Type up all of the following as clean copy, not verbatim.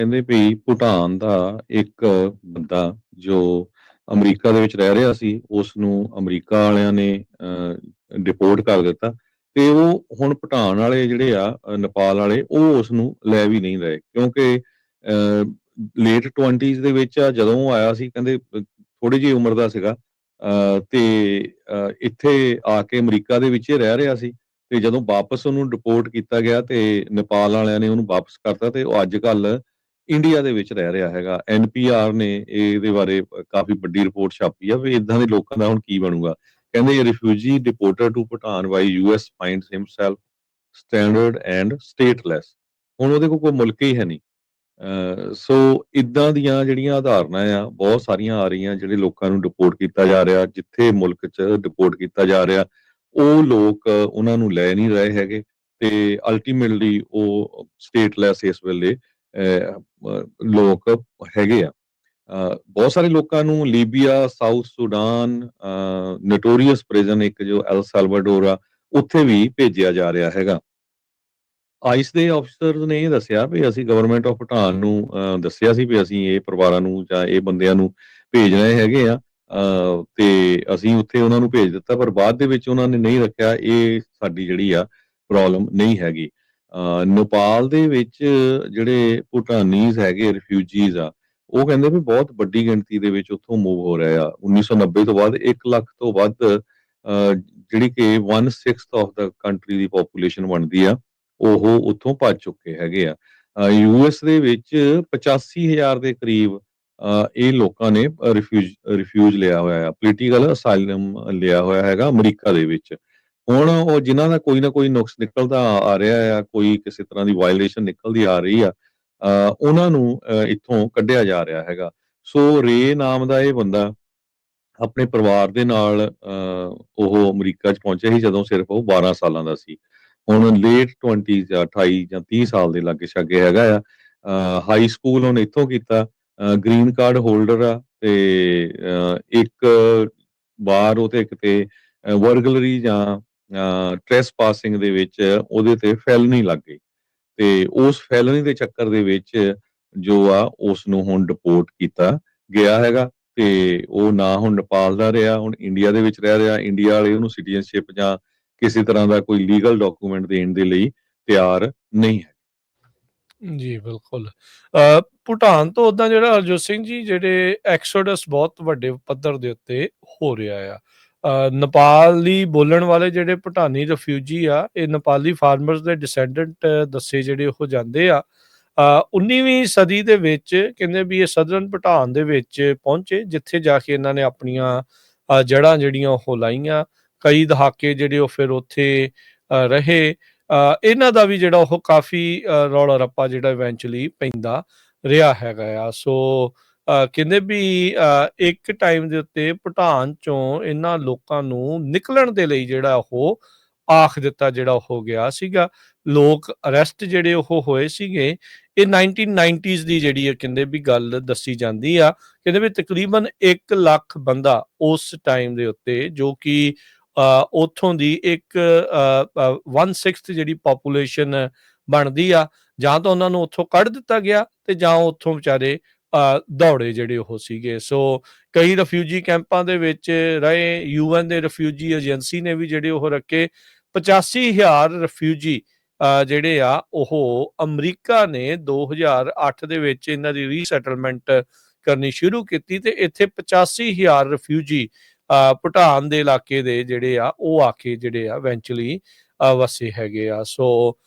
ਕਹਿੰਦੇ ਵੀ ਭੂਟਾਨ ਦਾ ਇੱਕ ਬੰਦਾ ਜੋ ਅਮਰੀਕਾ ਦੇ ਵਿੱਚ ਰਹਿ ਰਿਹਾ ਸੀ, ਉਸ ਨੂੰ ਅਮਰੀਕਾ ਵਾਲਿਆਂ ਨੇ ਡਿਪੋਰਟ ਕਰ ਦਿੱਤਾ ਤੇ ਉਹ ਹੁਣ ਭੂਟਾਨ ਵਾਲੇ ਜਿਹੜੇ ਆ ਨੇਪਾਲ ਵਾਲੇ ਉਹ ਉਸ ਨੂੰ ਲੈ ਵੀ ਨਹੀਂ ਰਹੇ ਕਿਉਂਕਿ ਲੇਟ 20s ਦੇ ਵਿੱਚ ਆ ਜਦੋਂ ਉਹ ਆਇਆ ਸੀ ਕਹਿੰਦੇ ਥੋੜੀ ਜਿਹੀ ਉਮਰ ਦਾ ਸੀਗਾ ਤੇ ਇੱਥੇ ਆ ਕੇ ਅਮਰੀਕਾ ਦੇ ਵਿੱਚ ਹੀ ਰਹਿ ਰਿਹਾ ਸੀ ਤੇ ਜਦੋਂ ਵਾਪਸ ਉਹਨੂੰ ਡਿਪੋਰਟ ਕੀਤਾ ਗਿਆ ਤੇ ਨੇਪਾਲ ਵਾਲਿਆਂ ਨੇ ਉਹਨੂੰ ਵਾਪਸ ਕਰਤਾ ਤੇ ਉਹ ਅੱਜ ਕੱਲ ਇੰਡੀਆ ਦੇ ਵਿੱਚ ਰਹਿ ਰਿਹਾ ਹੈਗਾ। NPR ਨੇ ਇਹਦੇ ਬਾਰੇ ਕਾਫੀ ਵੱਡੀ ਰਿਪੋਰਟ ਛਾਪੀ ਆ ਵੀ ਇਦਾਂ ਦੇ ਲੋਕਾਂ ਦਾ ਹੁਣ ਕੀ ਬਣੂਗਾ। ਕਹਿੰਦੇ refugee deported to Bhutan by US finds himself stranded and stateless. ਹੁਣ ਉਹਦੇ ਕੋਲ ਕੋਈ ਮੁਲਕ ਹੀ ਹੈ ਨਹੀਂ। ਸੋ ਇਦਾਂ ਦੀਆਂ ਜਿਹੜੀਆਂ ਉਦਾਹਰਨਾਂ ਆ ਬਹੁਤ ਸਾਰੀਆਂ ਆ ਰਹੀਆਂ ਜਿਹੜੇ ਲੋਕਾਂ ਨੂੰ ਡਿਪੋਰਟ ਕੀਤਾ ਜਾ ਰਿਹਾ ਜਿੱਥੇ ਮੁਲਕ 'ਚ ਡਿਪੋਰਟ ਕੀਤਾ ਜਾ ਰਿਹਾ ਉਹ ਲੋਕ ਉਹਨਾਂ ਨੂੰ ਲੈ ਨਹੀਂ ਰਹੇ ਹੈਗੇ ਤੇ ਅਲਟੀਮੇਟਲੀ ਉਹ ਸਟੇਟਲੈਸ ਇਸ ਵੇਲੇ ਲੋਕ ਹੈਗੇ ਆ। ਬਹੁਤ ਸਾਰੇ ਲੋਕਾਂ ਨੂੰ Libya, south Sudan, notorious prison ਇੱਕ ਜੋ ਐਲ ਸੈਲਵਾਡੋਰ ਆ ਉੱਥੇ ਵੀ ਭੇਜਿਆ ਜਾ ਰਿਹਾ ਹੈਗਾ। ਆਈਸ ਦੇ ਆਫਿਸਰਸ ਨੇ ਇਹ ਦੱਸਿਆ ਵੀ ਅਸੀਂ ਗਵਰਨਮੈਂਟ ਆਫ ਭੂਟਾਨ ਨੂੰ ਦੱਸਿਆ ਸੀ ਵੀ ਅਸੀਂ ਇਹ ਪਰਿਵਾਰਾਂ ਨੂੰ ਜਾਂ ਇਹ ਬੰਦਿਆਂ ਨੂੰ ਭੇਜ ਰਹੇ ਹੈਗੇ ਆ ਤੇ ਅਸੀਂ ਉੱਥੇ ਉਹਨਾਂ ਨੂੰ ਭੇਜ ਦਿੱਤਾ ਪਰ ਬਾਅਦ ਦੇ ਵਿੱਚ ਉਹਨਾਂ ਨੇ ਨਹੀਂ ਰੱਖਿਆ। ਇਹ ਸਾਡੀ ਜਿਹੜੀ ਆ ਪ੍ਰੋਬਲਮ ਨਹੀਂ ਹੈਗੀ। ਨੇਪਾਲ ਦੇ ਵਿੱਚ ਜਿਹੜੇ ਭੂਟਾਨੀਜ਼ ਹੈਗੇ ਰਿਫਿਊਜੀਜ਼ ਆ ਉਹ ਕਹਿੰਦੇ ਵੀ ਬਹੁਤ ਵੱਡੀ ਗਿਣਤੀ ਦੇ ਵਿੱਚ ਉੱਥੋਂ ਮੂਵ ਹੋ ਰਹੇ ਆ। 1990 ਤੋਂ ਬਾਅਦ 1 ਲੱਖ ਤੋਂ ਵੱਧ ਜਿਹੜੀ ਕਿ 1/6 of the country the population ਬਣਦੀ ਆ ਉਹ ਉੱਥੋਂ ਭੱਜ ਚੁੱਕੇ ਹੈਗੇ ਆ। US ਦੇ ਵਿੱਚ 85,000 ਦੇ ਕਰੀਬ ਇਹ ਲੋਕਾਂ ਨੇ ਰਿਫਿਊਜ ਲਿਆ ਹੋਇਆ ਆ, ਪੋਲੀਟੀਕਲ ਅਸਾਈਲਮ ਲਿਆ ਹੋਇਆ ਹੈਗਾ ਅਮਰੀਕਾ ਦੇ ਵਿੱਚ। ਹੁਣ ਉਹ ਜਿਨ੍ਹਾਂ ਦਾ ਕੋਈ ਨਾ ਕੋਈ ਨੁਕਸ ਨਿਕਲਦਾ ਆ ਰਿਹਾ ਆ, ਕੋਈ ਕਿਸੇ ਤਰ੍ਹਾਂ ਦੀ ਵਾਇਲੇਸ਼ਨ ਨਿਕਲਦੀ ਆ ਰਹੀ ਆ, ਉਹਨਾਂ ਨੂੰ ਇੱਥੋਂ ਕੱਢਿਆ ਜਾ ਰਿਹਾ ਹੈਗਾ। ਸੋ ਰੇ ਨਾਮ ਦਾ ਇਹ ਬੰਦਾ ਆਪਣੇ ਪਰਿਵਾਰ ਦੇ ਨਾਲ ਉਹ ਅਮਰੀਕਾ 'ਚ ਪਹੁੰਚਿਆ ਸੀ ਜਦੋਂ ਸਿਰਫ ਉਹ 12 ਸਾਲਾਂ ਦਾ ਸੀ। ਹੁਣ ਲੇਟ 20 ਜਾਂ 28 ਜਾਂ 30 ਸਾਲ ਦੇ ਲਾਗੇ ਛਾਗੇ ਹੈਗਾ ਆ। ਹਾਈ ਸਕੂਲ ਉਹਨੇ ਇੱਥੋਂ ਕੀਤਾ, ਗ੍ਰੀਨ ਕਾਰਡ ਹੋਲਡਰ ਆ ਤੇ ਇੱਕ ਵਾਰ ਉਹ ਤੇ ਕਿਤੇ ਵਰਗਲਰੀ ਜਾਂ ਟ੍ਰੈਸ ਪਾਸਿੰਗ ਦੇ ਵਿੱਚ ਉਹਦੇ ਤੇ ਫੈਲਨੀ ਲੱਗ ਗਈ ਤੇ ਉਸ ਫੈਲਨੀ ਦੇ ਚੱਕਰ ਦੇ ਵਿੱਚ ਜੋ ਆ ਉਸ ਨੂੰ ਹੁਣ ਡਿਪੋਰਟ ਕੀਤਾ ਗਿਆ ਹੈਗਾ ਤੇ ਉਹ ਨਾ ਹੁਣ ਨੇਪਾਲ ਦਾ ਰਿਹਾ, ਹੁਣ ਇੰਡੀਆ ਦੇ ਵਿੱਚ ਰਹਿ ਰਿਹਾ। ਇੰਡੀਆ ਵਾਲੇ ਉਹਨੂੰ ਸਿਟੀਜ਼ਨਸ਼ਿਪ ਜਾਂ ਕਿਸੇ ਤਰ੍ਹਾਂ ਦਾ ਕੋਈ ਲੀਗਲ ਡਾਕੂਮੈਂਟ ਦੇਣ ਦੇ ਲਈ ਤਿਆਰ ਨਹੀਂ ਹੈ। ਜੀ ਬਿਲਕੁਲ। ਭੂਟਾਨ ਤੋਂ ਉੱਦਾਂ ਜਿਹੜਾ ਹਰਜੋਤ ਸਿੰਘ ਜੀ ਜਿਹੜੇ ਐਕਸੋਡਸ ਬਹੁਤ ਵੱਡੇ ਪੱਧਰ ਦੇ ਉੱਤੇ ਹੋ ਰਿਹਾ ਆ। ਨੇਪਾਲੀ ਬੋਲਣ ਵਾਲੇ ਜਿਹੜੇ ਭੂਟਾਨੀ ਰਿਫਿਊਜੀ ਆ ਇਹ ਨੇਪਾਲੀ ਫਾਰਮਰਸ ਦੇ ਡਿਸੈਂਡੈਂਟ ਦੱਸੇ ਜਿਹੜੇ ਉਹ ਜਾਂਦੇ ਆ। 19ਵੀਂ ਸਦੀ ਦੇ ਵਿੱਚ ਕਹਿੰਦੇ ਵੀ ਇਹ ਸਦਰਨ ਭੂਟਾਨ ਦੇ ਵਿੱਚ ਪਹੁੰਚੇ ਜਿੱਥੇ ਜਾ ਕੇ ਇਹਨਾਂ ਨੇ ਆਪਣੀਆਂ ਜੜ੍ਹਾਂ ਜਿਹੜੀਆਂ ਉਹ ਲਾਈਆਂ। ਕਈ ਦਹਾਕੇ ਜਿਹੜੇ ਉਹ ਫਿਰ ਉੱਥੇ ਰਹੇ। ਇਹਨਾਂ ਦਾ ਵੀ ਜਿਹੜਾ ਉਹ ਕਾਫੀ ਰੌਲਾ ਰੱਪਾ ਜਿਹੜਾ ਇਵੈਂਚੁਅਲੀ ਪੈਂਦਾ ਰਿਹਾ ਹੈਗਾ ਆ। ਸੋ ਕਹਿੰਦੇ ਵੀ ਇੱਕ ਟਾਈਮ ਦੇ ਉੱਤੇ ਭੂਟਾਨ ਚੋਂ ਇਹਨਾਂ ਲੋਕਾਂ ਨੂੰ ਨਿਕਲਣ ਦੇ ਲਈ ਜਿਹੜਾ ਉਹ ਆਖ ਦਿੱਤਾ ਜਿਹੜਾ ਹੋ ਗਿਆ ਸੀਗਾ। ਲੋਕ ਅਰੈਸਟ ਜਿਹੜੇ ਉਹ ਹੋਏ ਸੀਗੇ। ਇਹ 1990s ਦੀ ਜਿਹੜੀ ਹੈ ਕਹਿੰਦੇ ਵੀ ਗੱਲ ਦੱਸੀ ਜਾਂਦੀ ਆ। ਕਹਿੰਦੇ ਵੀ ਤਕਰੀਬਨ 1 ਲੱਖ ਬੰਦਾ ਉਸ ਟਾਈਮ ਦੇ ਉੱਤੇ ਜੋ ਕਿ ਉੱਥੋਂ ਦੀ ਇੱਕ 1/6 ਜਿਹੜੀ ਪਾਪੂਲੇਸ਼ਨ ਬਣਦੀ ਆ ਜਾਂ ਤਾਂ ਉਹਨਾਂ ਨੂੰ ਉੱਥੋਂ ਕੱਢ ਦਿੱਤਾ ਗਿਆ ਤੇ ਜਾਂ ਉੱਥੋਂ ਵਿਚਾਰੇ ਦੌੜੇ ਜਿਹੜੇ ਉਹ ਸੀਗੇ। ਸੋ ਕਈ ਰਿਫਿਊਜੀ ਕੈਂਪਾਂ ਦੇ ਵਿੱਚ ਰਹੇ। UN ਦੇ ਰਿਫਿਊਜੀ ਏਜੰਸੀ ਨੇ ਵੀ ਜਿਹੜੇ ਉਹ ਰੱਖੇ। 85,000 ਰਿਫਿਊਜੀ ਜਿਹੜੇ ਆ ਉਹ ਅਮਰੀਕਾ ਨੇ 2008 ਦੇ ਵਿੱਚ ਇਹਨਾਂ ਦੀ ਰੀਸੈਟਲਮੈਂਟ ਕਰਨੀ ਸ਼ੁਰੂ ਕੀਤੀ ਤੇ ਇੱਥੇ 85,000 ਰਿਫਿਊਜੀ ਭੂਟਾਨ ਦੇ ਇਲਾਕੇ ਦੇ ਜਿਹੜੇ ਆ ਉਹ ਆ ਕੇ ਜਿਹੜੇ ਆ ਇਵੈਂਚੁਅਲੀ ਵਸੇ ਹੈਗੇ ਆ। ਸੋ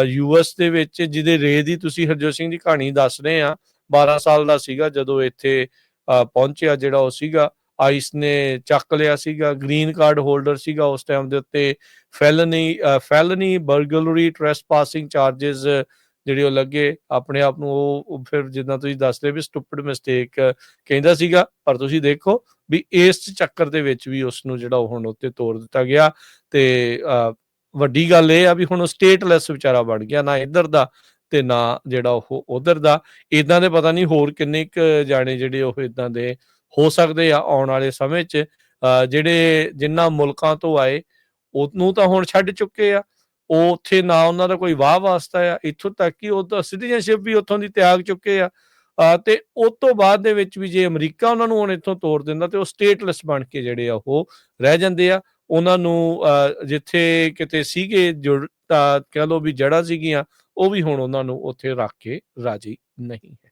US ਦੇ ਵਿੱਚ ਜਿਹਦੇ ਰੇ ਦੀ ਤੁਸੀਂ ਹਰਜੋਤ ਸਿੰਘ ਦੀ ਕਹਾਣੀ ਦੱਸ ਰਹੇ ਆ 12 ਸਾਲ ਦਾ ਸੀਗਾ ਜਦੋਂ ਇੱਥੇ ਪਹੁੰਚਿਆ ਜਿਹੜਾ ਉਹ ਸੀਗਾ। ਆਈਸ ਨੇ ਚੱਕ ਲਿਆ ਸੀਗਾ, ਗ੍ਰੀਨ ਕਾਰਡ ਹੋਲਡਰ ਸੀਗਾ ਉਸ ਟਾਈਮ ਦੇ ਉੱਤੇ। ਫੈਲਨੀ ਬਰਗਲਰੀ ਟ੍ਰੈਸ ਪਾਸਿੰਗ ਚਾਰਜਸ ਜਿਹੜੇ ਉਹ ਲੱਗੇ। ਆਪਣੇ ਆਪ ਨੂੰ ਉਹ ਫਿਰ ਜਿੱਦਾਂ ਤੁਸੀਂ ਦੱਸ ਰਹੇ ਵੀ ਸਟੂਪਿਡ ਮਿਸਟੇਕ ਕਹਿੰਦਾ ਸੀਗਾ ਪਰ ਤੁਸੀਂ ਦੇਖੋ ਵੀ ਇਸ ਚੱਕਰ ਦੇ ਵਿੱਚ ਵੀ ਉਸ ਨੂੰ ਜਿਹੜਾ ਹੁਣ ਉੱਤੇ ਤੋੜ ਦਿੱਤਾ ਗਿਆ ਤੇ ਵੱਡੀ ਗੱਲ ਇਹ ਆ ਵੀ ਹੁਣ ਸਟੇਟਲੈਸ ਵਿਚਾਰਾ ਬਣ ਗਿਆ, ਨਾ ਇੱਧਰ ਦਾ ਤੇ ਨਾ ਜਿਹੜਾ ਉਹ ਉਧਰ ਦਾ। ਇਦਾਂ ਦੇ ਪਤਾ ਨਹੀਂ ਹੋਰ ਕਿੰਨੇ ਕੁ ਜਾਣੇ ਜਿਹੜੇ ਉਹ ਇਦਾਂ ਦੇ ਹੋ ਸਕਦੇ ਆ ਆਉਣ ਵਾਲੇ ਸਮੇਂ 'ਚ ਜਿਹੜੇ ਜਿਨ੍ਹਾਂ ਮੁਲਕਾਂ ਤੋਂ ਆਏ ਉਹਨੂੰ ਤਾਂ ਹੁਣ ਛੱਡ ਚੁੱਕੇ ਆ ਉਹ ਉੱਥੇ ਨਾ ਉਹਨਾਂ ਦਾ ਕੋਈ ਵਾਹ ਵਾਸਤਾ ਆ, ਇੱਥੋਂ ਤੱਕ ਕਿ ਉਹ ਤਾਂ ਸਿਟੀਜ਼ਨਸ਼ਿਪ ਵੀ ਉੱਥੋਂ ਦੀ ਤਿਆਗ ਚੁੱਕੇ ਆ। ਤੇ ਉਸ ਤੋਂ ਬਾਅਦ ਦੇ ਵਿੱਚ ਵੀ ਜੇ ਅਮਰੀਕਾ ਉਹਨਾਂ ਨੂੰ ਹੁਣ ਇੱਥੋਂ ਤੋਰ ਦਿੰਦਾ ਤੇ ਉਹ ਸਟੇਟਲੈਸ ਬਣ ਕੇ ਜਿਹੜੇ ਆ ਉਹ ਰਹਿ ਜਾਂਦੇ ਆ। ਉਹਨਾਂ ਨੂੰ ਜਿੱਥੇ ਕਿਤੇ ਸੀਗੇ ਕਹਿ ਲਓ ਵੀ ਜੜ੍ਹਾਂ ਸੀਗੀਆਂ, ਉਹ ਵੀ ਹੁਣ ਉਹਨਾਂ ਨੂੰ ਉੱਥੇ ਰੱਖ ਕੇ ਰਾਜੀ ਨਹੀਂ ਹੈ।